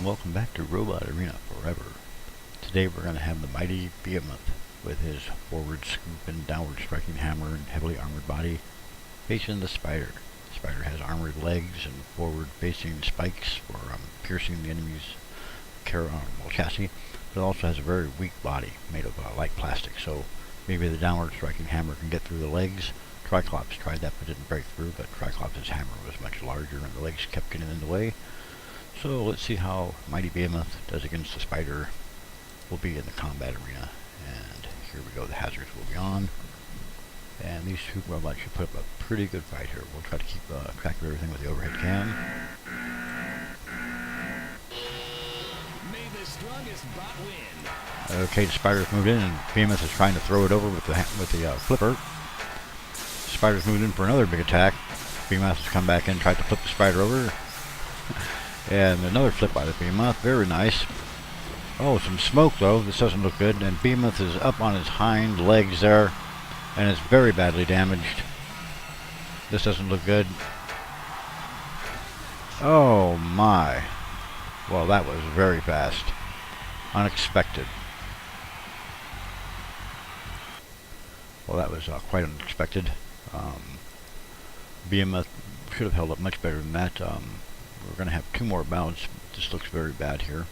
and welcome back to Robot Arena Forever. Today we're going to have the mighty Behemoth with his forward scoop and downward striking hammer and heavily armored body facing the Spider. The Spider has armored legs and forward facing spikes for piercing the enemy's chassis, but it also has a very weak body made of light plastic, so maybe the downward striking hammer can get through the legs. Triclops tried that but didn't break through, but Triclops' hammer was much larger and the legs kept getting in the way. So let's see how mighty Behemoth does against the Spider. We'll be in the combat arena, and here we go. The hazards will be on, and these two robots should put up a pretty good fight here. We'll try to keep track of everything with the overhead cam. May the strongest bot win. Okay, the Spider's moved in, and Behemoth is trying to throw it over with the flipper. Spider's moved in for another big attack. Behemoth has come back in, tried to flip the Spider over. And another flip by the Behemoth, very nice. Oh, some smoke though, this doesn't look good, and Behemoth is up on his hind legs there, and it's very badly damaged. This doesn't look good. Oh my. Well, that was very fast. Unexpected. Well, that was quite unexpected. Behemoth should have held up much better than that. We're going to have two more bouts. This looks very bad here.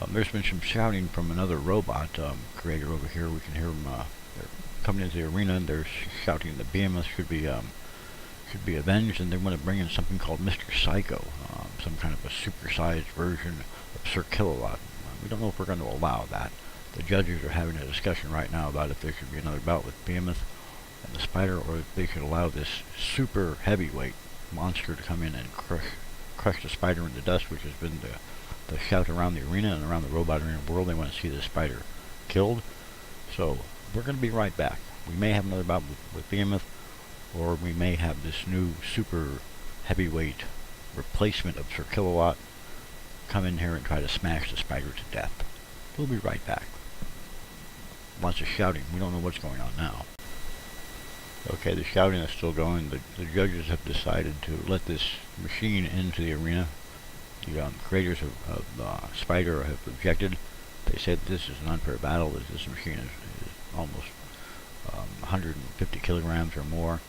There's been some shouting from another robot creator over here. We can hear them. They're coming into the arena and they're shouting that Behemoth should be avenged, and they want to bring in something called Mr. Psycho, some kind of a supersized version of Sir Killalot. We don't know if we're going to allow that. The judges are having a discussion right now about if there should be another bout with Behemoth and the Spider, or if they should allow this super heavyweight monster to come in and crush the Spider in the dust, which has been the shout around the arena and around the robot arena world. They want to see the Spider killed. So we're going to be right back. We may have another bout with Behemoth, or we may have this new super heavyweight replacement of Sir Killalot come in here and try to smash the Spider to death. We'll be right back. Lots of shouting. We don't know what's going on now. Okay, the shouting is still going. The judges have decided to let this machine into the arena. The creators of Spider have objected. They said this is an unfair battle. This machine is almost 150 kilograms or more,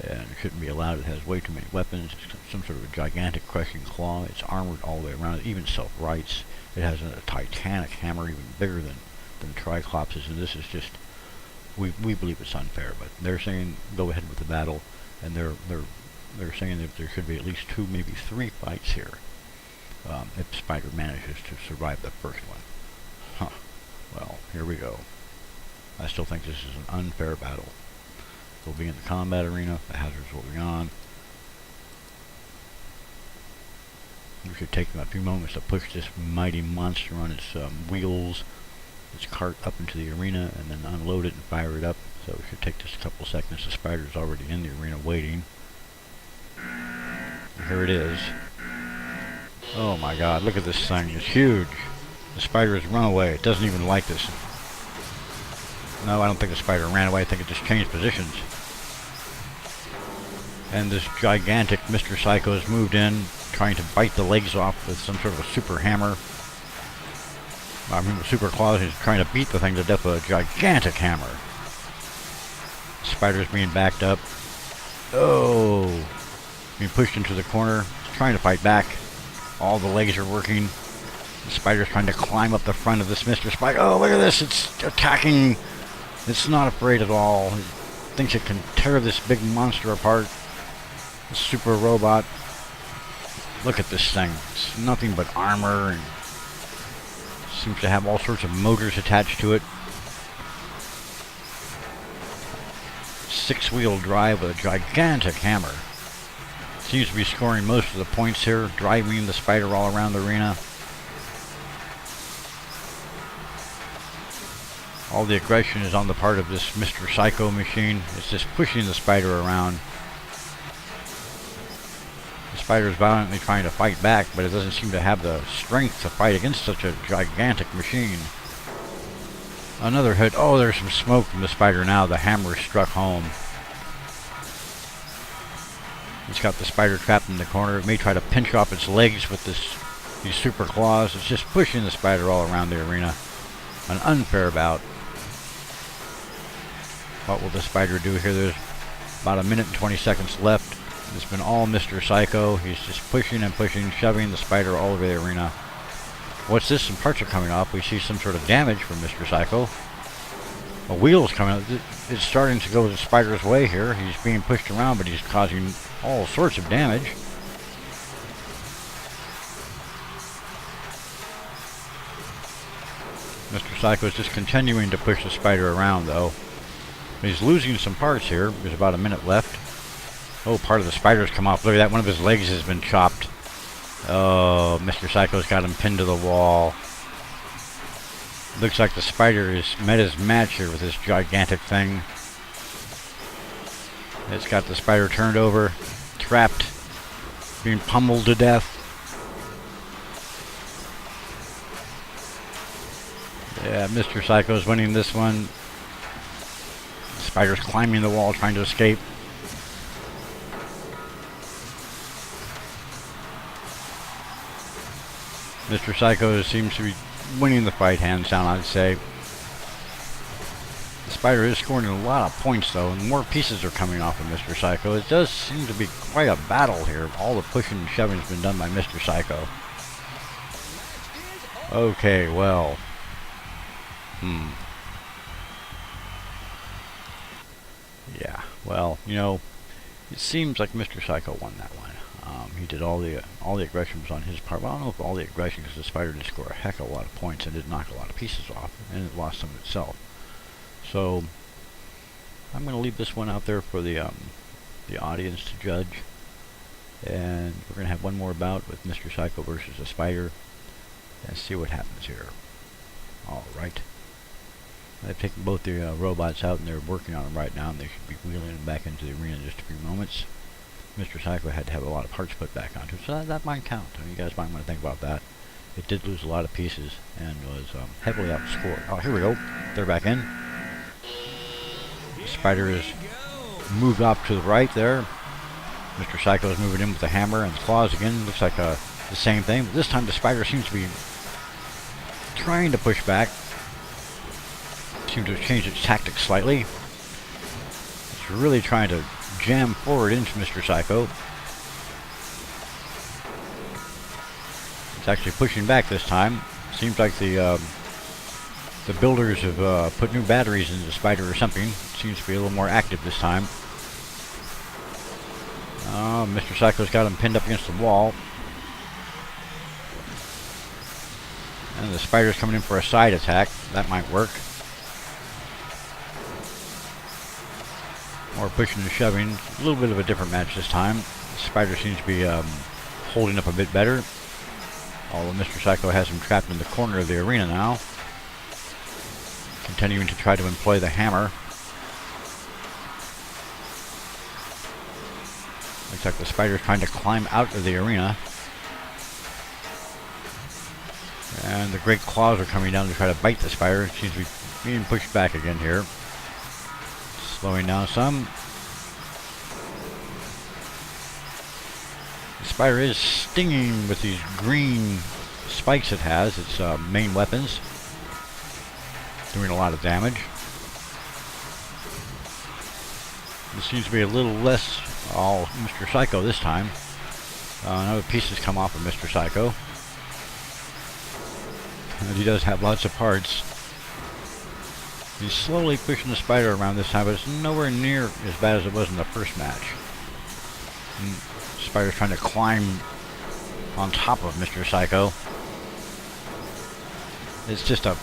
and it shouldn't be allowed. It has way too many weapons. It's some sort of a gigantic crushing claw. It's armored all the way around. It even self-rights. It has a titanic hammer, even bigger than Triclops', and this is just, we believe it's unfair. But they're saying go ahead with the battle, and they're saying that there should be at least 2, maybe 3 fights here, if Spider manages to survive the first one. Huh. Well, here we go. I still think this is an unfair battle. We'll be in the combat arena. The hazards will be on. We should take a few moments to push this mighty monster on its wheels, its cart up into the arena, and then unload it and fire it up. So it should take just a couple seconds. The Spider's already in the arena waiting. Here it is. Oh my god, look at this thing. It's huge. The Spider has run away. It doesn't even like this. No, I don't think the Spider ran away. I think it just changed positions. And this gigantic Mr. Psycho has moved in, trying to bite the legs off with some sort of a super hammer. I mean, with super claws. He's trying to beat the thing to death with a gigantic hammer. The Spider's being backed up. Oh! Being pushed into the corner. He's trying to fight back. All the legs are working. The Spider's trying to climb up the front of this Mr. Spike. Oh, look at this! It's attacking! It's not afraid at all. It thinks it can tear this big monster apart. The super robot. Look at this thing. It's nothing but armor, and seems to have all sorts of motors attached to it. 6-wheel drive with a gigantic hammer. Seems to be scoring most of the points here, driving the Spider all around the arena. All the aggression is on the part of this Mr. Psycho machine. It's just pushing the Spider around. The Spider is violently trying to fight back, but it doesn't seem to have the strength to fight against such a gigantic machine. Another hit. Oh, there's some smoke from the Spider now. The hammer struck home. It's got the Spider trapped in the corner. It may try to pinch off its legs with this these super claws. It's just pushing the spider all around the arena. An unfair bout. What will the spider do here? There's about 1 minute and 20 seconds left. It's been all Mr. Psycho. He's just pushing and pushing, shoving the spider all over the arena. What's this? Some parts are coming off. We see some sort of damage from Mr. Psycho. A wheel's coming out. It's starting to go the spider's way here. He's being pushed around, but he's causing all sorts of damage. Mr. Psycho is just continuing to push the spider around, though. He's losing some parts here. There's about 1 minute left. Oh, part of the spider's come off. Look at that. One of his legs has been chopped. Oh, Mr. Psycho's got him pinned to the wall. Looks like the spider has met his match here with this gigantic thing. It's got the spider turned over, trapped, being pummeled to death. Yeah, Mr. Psycho's winning this one. The spider's climbing the wall, trying to escape. Mr. Psycho seems to be winning the fight, hands down, I'd say. The spider is scoring a lot of points, though, and more pieces are coming off of Mr. Psycho. It does seem to be quite a battle here. All the pushing and shoving has been done by Mr. Psycho. Okay, well. Yeah, well, you know, it seems like Mr. Psycho won that one. He did all the aggression was on his part. Well, I don't know if all the aggression, because the spider did score a heck of a lot of points and did knock a lot of pieces off, and it lost some of itself. So I'm going to leave this one out there for the audience to judge, and we're going to have one more bout with Mr. Psycho versus the spider, and see what happens here. All right. They've taken both the robots out, and they're working on them right now, and they should be wheeling them back into the arena in just a few moments. Mr. Psycho had to have a lot of parts put back onto it, so that might count. I mean, you guys might want to think about that. It did lose a lot of pieces and was heavily outscored. Oh, here we go. They're back in. The spider is moved off to the right there. Mr. Psycho is moving in with the hammer and the claws again. Looks like the same thing, but this time the spider seems to be trying to push back. Seems to have changed its tactics slightly. It's really trying to jam forward into Mr. Psycho. It's actually pushing back this time. Seems like the builders have put new batteries into the spider or something. It seems to be a little more active this time. Mr. Psycho's got him pinned up against the wall. And the spider's coming in for a side attack. That might work. More pushing and shoving. A little bit of a different match this time. The spider seems to be holding up a bit better. Although Mr. Psycho has him trapped in the corner of the arena now. Continuing to try to employ the hammer. Looks like the spider's trying to climb out of the arena. And the great claws are coming down to try to bite the spider. It seems to be being pushed back again here. Slowing down some. The spider is stinging with these green spikes it has. Its main weapons. Doing a lot of damage. This seems to be a little less all Mr. Psycho this time. Another piece has come off of Mr. Psycho. And he does have lots of parts. He's slowly pushing the spider around this time, but it's nowhere near as bad as it was in the first match. The spider's trying to climb on top of Mr. Psycho. It's just a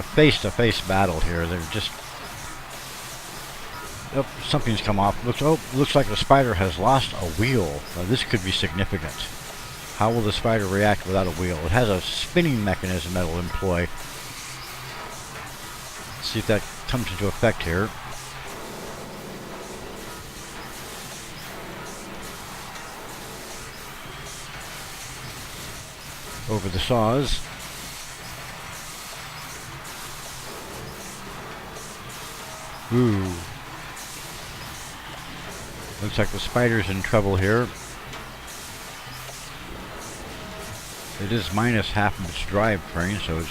face-to-face battle here. They're just... Oh, something's come off. Looks like the spider has lost a wheel. Now, this could be significant. How will the spider react without a wheel? It has a spinning mechanism that will employ. See if that comes into effect here. Over the saws. Ooh. Looks like the spider's in trouble here. It is minus half of its drivetrain, so it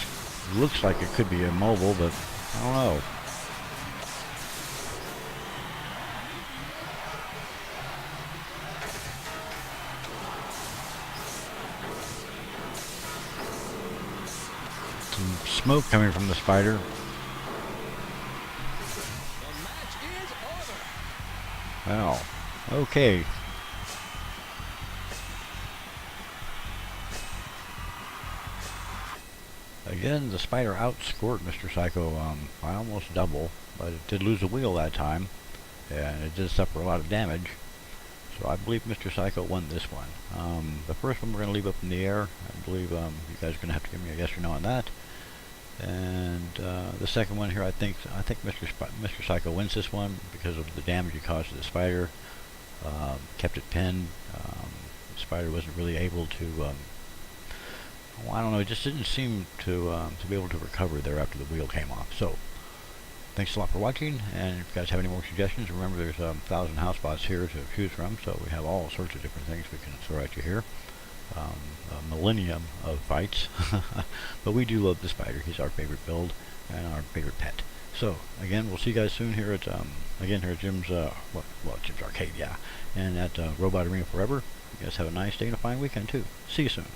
looks like it could be immobile, but I don't know. Some smoke coming from the Spider. The match is over. Wow. Okay. Again, the Spider outscored Mr. Psycho by almost double, but it did lose a wheel that time, and it did suffer a lot of damage. So I believe Mr. Psycho won this one. The first one we're going to leave up in the air. I believe you guys are going to have to give me a yes or no on that. And the second one here, I think Mr. Psycho wins this one because of the damage he caused to the Spider. Kept it pinned. The Spider wasn't really able to. Well, I don't know. It just didn't seem to be able to recover there after the wheel came off. So, thanks a lot for watching. And if you guys have any more suggestions, remember there's 1,000 house spots here to choose from. So we have all sorts of different things we can throw at you here. A millennium of fights, but we do love the Spider. He's our favorite build and our favorite pet. So again, we'll see you guys soon here at Jim's Jim's Arcade, yeah, and at Robot Arena Forever. You guys have a nice day and a fine weekend too. See you soon.